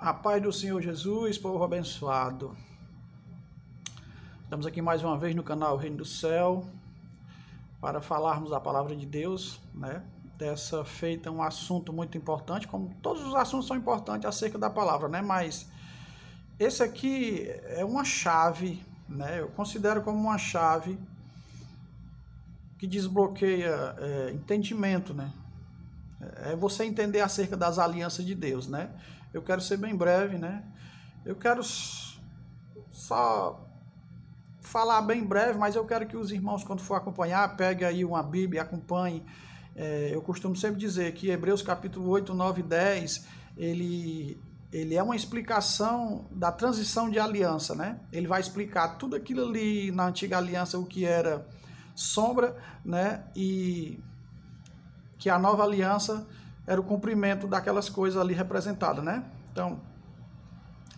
A paz do Senhor Jesus, povo abençoado. Estamos aqui mais uma vez no canal Reino do Céu para falarmos da palavra de Deus, né? Dessa feita um assunto muito importante, como todos os assuntos são importantes acerca da palavra, né? Mas esse aqui é uma chave, né? Eu considero como uma chave que desbloqueia entendimento, né? É você entender acerca das alianças de Deus, né? Eu quero ser bem breve, né? Eu quero só falar bem breve, mas eu quero que os irmãos, quando for acompanhar, pegue aí uma Bíblia e acompanhe. Eu costumo sempre dizer que Hebreus capítulo 8, 9 e 10, ele é uma explicação da transição de aliança, né? Ele vai explicar tudo aquilo ali na antiga aliança, o que era sombra, né? E que a nova aliança era o cumprimento daquelas coisas ali representadas, né? Então,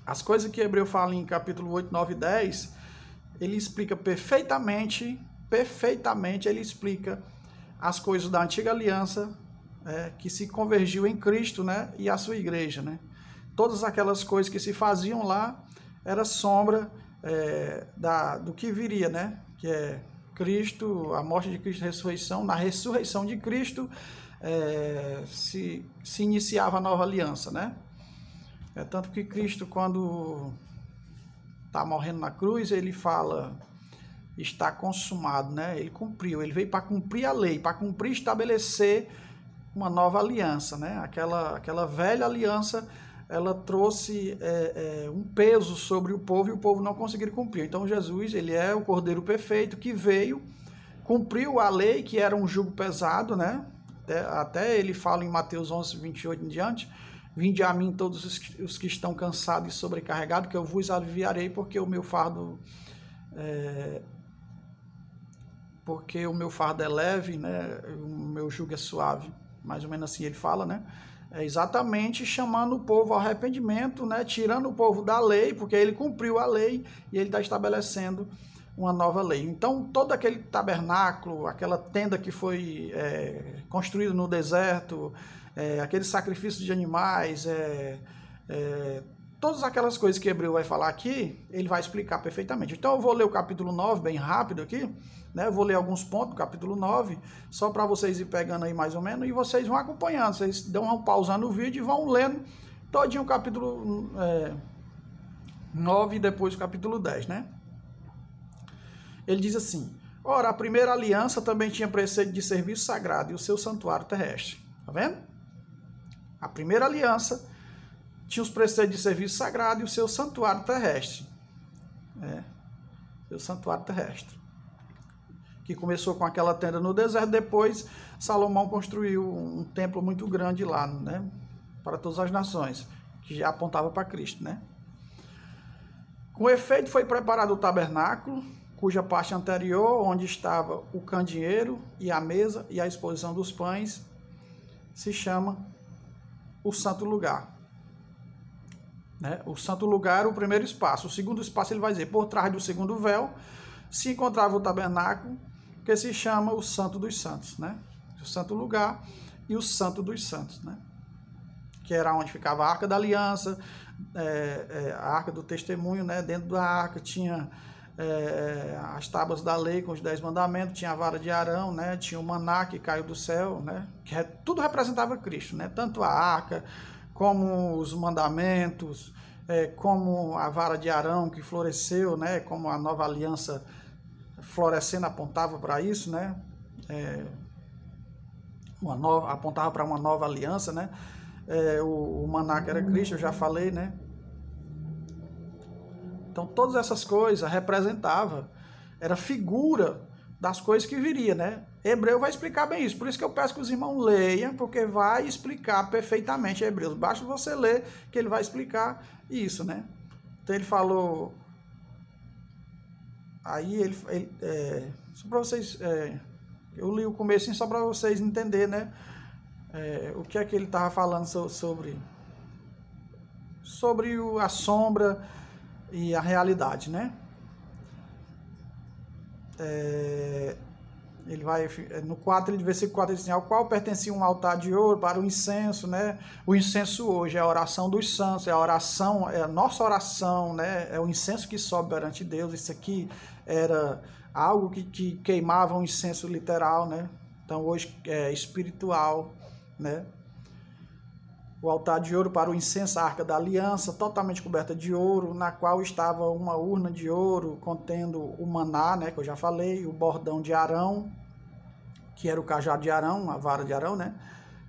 as coisas que Hebreu fala em capítulo 8, 9 e 10, ele explica perfeitamente, ele explica as coisas da antiga aliança, que se convergiu em Cristo, né? E a sua igreja, né? Todas aquelas coisas que se faziam lá era sombra do que viria, né? Que é Cristo, a morte de Cristo, a ressurreição. Na ressurreição de Cristo se iniciava a nova aliança, né? Tanto que Cristo, quando está morrendo na cruz, ele fala, está consumado, né? Ele cumpriu, ele veio para cumprir a lei, para cumprir e estabelecer uma nova aliança, né? Aquela velha aliança, ela trouxe um peso sobre o povo e o povo não conseguiu cumprir. Então Jesus, ele é o Cordeiro perfeito que veio, cumpriu a lei, que era um jugo pesado, né? Até ele fala em Mateus 11, 28 em diante, vinde a mim todos os que estão cansados e sobrecarregados, que eu vos aliviarei, porque o meu fardo é leve, né? O meu jugo é suave. Mais ou menos assim ele fala, né? É exatamente chamando o povo ao arrependimento, né? Tirando o povo da lei, porque ele cumpriu a lei e ele está estabelecendo uma nova lei. Então, todo aquele tabernáculo, aquela tenda que foi construída no deserto, aquele sacrifício de animais, todas aquelas coisas que Hebreu vai falar aqui, ele vai explicar perfeitamente. Então, eu vou ler o capítulo 9 bem rápido aqui, né? Eu vou ler alguns pontos do capítulo 9, só para vocês ir pegando aí mais ou menos, e vocês vão acompanhando. Vocês dão uma pausando o vídeo e vão lendo todinho o capítulo 9 e depois o capítulo 10, né? Ele diz assim: ora, a primeira aliança também tinha preceito de serviço sagrado e o seu santuário terrestre. Tá vendo? A primeira aliança tinha os preceitos de serviço sagrado e o seu santuário terrestre. Seu santuário terrestre. Que começou com aquela tenda no deserto, depois Salomão construiu um templo muito grande lá, né? Para todas as nações, que já apontava para Cristo, né? Com efeito, foi preparado o tabernáculo, cuja parte anterior, onde estava o candeeiro e a mesa e a exposição dos pães, se chama o santo lugar. Né? O santo lugar era o primeiro espaço. O segundo espaço, ele vai dizer, por trás do segundo véu, se encontrava o tabernáculo, que se chama o santo dos santos. Né? O santo lugar e o santo dos santos. Né? Que era onde ficava a arca da aliança, a arca do testemunho. Né? Dentro da arca tinha as tábuas da lei com os 10 mandamentos, tinha a vara de Arão, né? Tinha o maná que caiu do céu, né? Que tudo representava Cristo, né? Tanto a arca, como os mandamentos, como a vara de Arão que floresceu, né? Como a nova aliança florescendo apontava para isso, né? Apontava para uma nova aliança, né? O maná que era Cristo, eu já falei, né? Então, todas essas coisas representavam, era figura das coisas que viria, né? Hebreu vai explicar bem isso, por isso que eu peço que os irmãos leiam, porque vai explicar perfeitamente Hebreus. Basta você ler que ele vai explicar isso, né? Então, ele falou... Aí, só para vocês... eu li o começo só para vocês entenderem, né? O que é que ele estava falando sobre a sombra e a realidade, né? Ele vai, no 4, versículo 4, ele diz assim, ao qual pertencia um altar de ouro para o incenso, né? O incenso hoje é a oração dos santos, é a oração, é a nossa oração, né? É o incenso que sobe perante Deus. Isso aqui era algo que queimava um incenso literal, né? Então hoje é espiritual, né? O altar de ouro para o incenso, a arca da aliança, totalmente coberta de ouro, na qual estava uma urna de ouro contendo o maná, né, que eu já falei, o bordão de Arão, que era o cajado de Arão, a vara de Arão, né,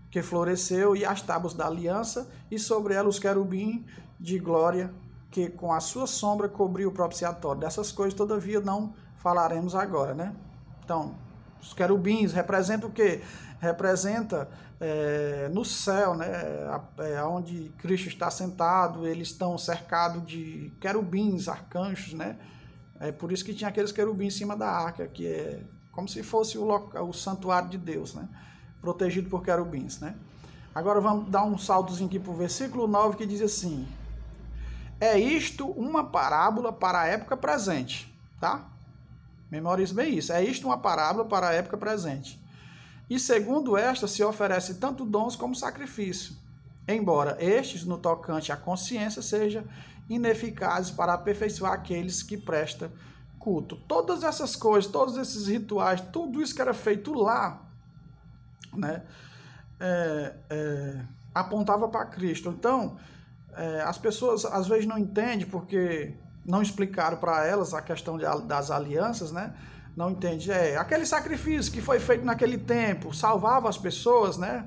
que floresceu, e as tábuas da aliança, e sobre ela os querubins de glória, que com a sua sombra cobriu o propiciatório. Dessas coisas, todavia, não falaremos agora, né? Então, os querubins representam o quê? Representa no céu, né, onde Cristo está sentado, eles estão cercados de querubins, arcanjos, né? É por isso que tinha aqueles querubins em cima da arca, que é como se fosse o santuário de Deus, né? Protegido por querubins, né? Agora vamos dar um saltozinho aqui para o versículo 9, que diz assim: é isto uma parábola para a época presente, tá? Memorize bem isso. É isto uma parábola para a época presente. E segundo esta, se oferece tanto dons como sacrifício, embora estes, no tocante à consciência, sejam ineficazes para aperfeiçoar aqueles que prestam culto. Todas essas coisas, todos esses rituais, tudo isso que era feito lá, né, apontava para Cristo. Então, as pessoas às vezes não entendem porque não explicaram para elas a questão das alianças, né? Não entende. Aquele sacrifício que foi feito naquele tempo salvava as pessoas, né?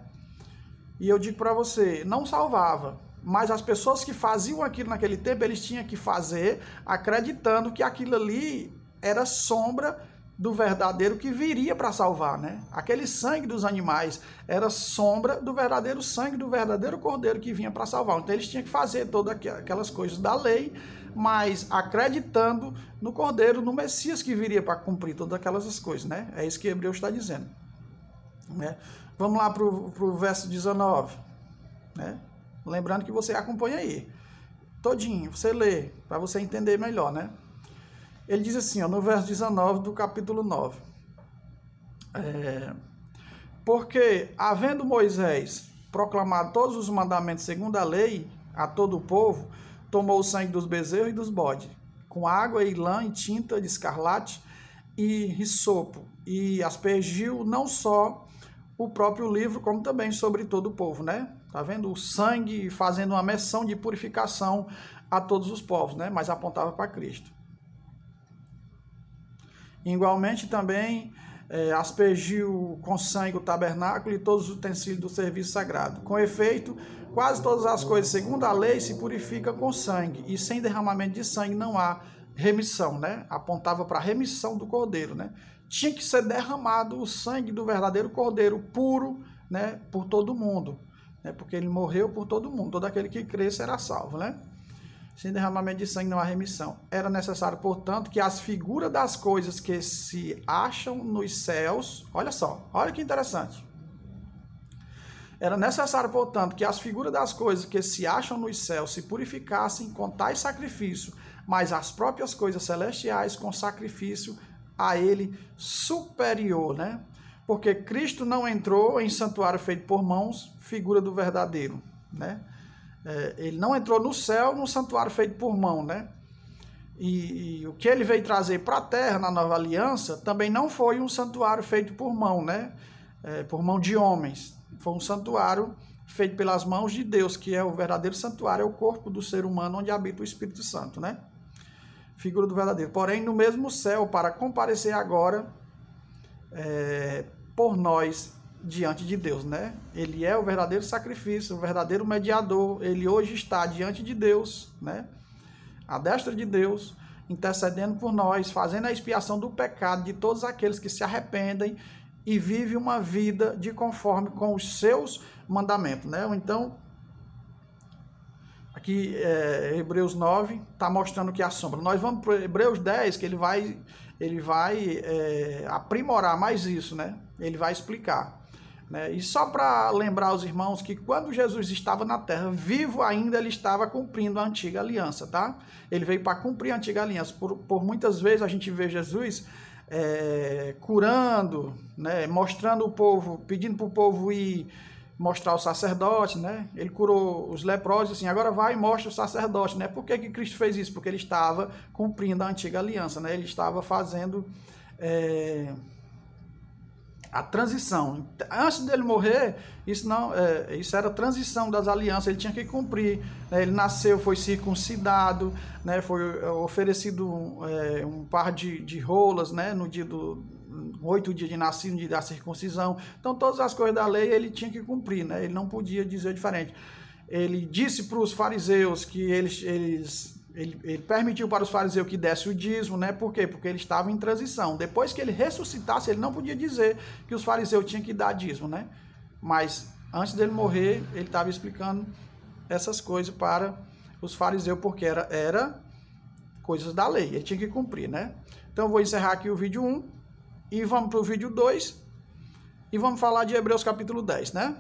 E eu digo para você, não salvava. Mas as pessoas que faziam aquilo naquele tempo, eles tinham que fazer acreditando que aquilo ali era sombra do verdadeiro que viria para salvar, né? Aquele sangue dos animais era sombra do verdadeiro sangue do verdadeiro cordeiro que vinha para salvar. Então eles tinham que fazer todas aquelas coisas da lei, mas acreditando no cordeiro, no Messias que viria para cumprir todas aquelas coisas, né? É isso que Hebreus está dizendo, né? Vamos lá para o verso 19, né? Lembrando que você acompanha aí, todinho, você lê, para você entender melhor, né? Ele diz assim, ó, no verso 19 do capítulo 9. Porque, havendo Moisés proclamado todos os mandamentos segundo a lei a todo o povo, tomou o sangue dos bezerros e dos bodes, com água e lã e tinta de escarlate e hisopo, e aspergiu não só o próprio livro, como também sobre todo o povo, né? Tá vendo? O sangue fazendo uma menção de purificação a todos os povos, né? Mas apontava para Cristo. Igualmente também aspergiu com sangue o tabernáculo e todos os utensílios do serviço sagrado. Com efeito, quase todas as coisas, segundo a lei, se purificam com sangue, e sem derramamento de sangue não há remissão, né? Apontava para a remissão do cordeiro, né? Tinha que ser derramado o sangue do verdadeiro cordeiro, puro, né? Por todo mundo, né? Porque ele morreu por todo mundo, todo aquele que crê será salvo, né? Sem derramamento de sangue não há remissão. Era necessário, portanto, que as figuras das coisas que se acham nos céus... Olha só, olha que interessante. Era necessário, portanto, que as figuras das coisas que se acham nos céus se purificassem com tais sacrifícios, mas as próprias coisas celestiais com sacrifício a ele superior, né? Porque Cristo não entrou em santuário feito por mãos, figura do verdadeiro, né? Ele não entrou no céu, no santuário feito por mão, né? E o que ele veio trazer para a terra na nova aliança também não foi um santuário feito por mão, né? Por mão de homens. Foi um santuário feito pelas mãos de Deus, que é o verdadeiro santuário, é o corpo do ser humano onde habita o Espírito Santo, né? Figura do verdadeiro. Porém, no mesmo céu, para comparecer agora por nós diante de Deus, né? Ele é o verdadeiro sacrifício, o verdadeiro mediador. Ele hoje está diante de Deus, né? À destra de Deus, intercedendo por nós, fazendo a expiação do pecado de todos aqueles que se arrependem e vivem uma vida de conforme com os seus mandamentos, né? Então, aqui Hebreus 9 está mostrando que a sombra. Nós vamos para Hebreus 10, que ele vai aprimorar mais isso, né? Ele vai explicar. Né? E só para lembrar os irmãos que quando Jesus estava na terra, vivo ainda, ele estava cumprindo a antiga aliança, tá? Ele veio para cumprir a antiga aliança. Por muitas vezes a gente vê Jesus curando, né, mostrando o povo, pedindo para o povo ir mostrar o sacerdote, né? Ele curou os leprosos, assim, agora vai e mostra o sacerdote, né? Por que que Cristo fez isso? Porque ele estava cumprindo a antiga aliança, né? Ele estava fazendo a transição. Antes dele morrer, isso era a transição das alianças, ele tinha que cumprir, né? Ele nasceu, foi circuncidado, né? Foi oferecido um par de rolas, né? No dia 8 dias de nascido, no dia da circuncisão. Então, todas as coisas da lei ele tinha que cumprir, né? Ele não podia dizer diferente. Ele disse para os fariseus que ele permitiu para os fariseus que desse o dízimo, né? Por quê? Porque ele estava em transição. Depois que ele ressuscitasse, ele não podia dizer que os fariseus tinham que dar dízimo, né? Mas antes dele morrer, ele estava explicando essas coisas para os fariseus, porque era coisas da lei, ele tinha que cumprir, né? Então eu vou encerrar aqui o vídeo 1 e vamos para o vídeo 2 e vamos falar de Hebreus capítulo 10, né?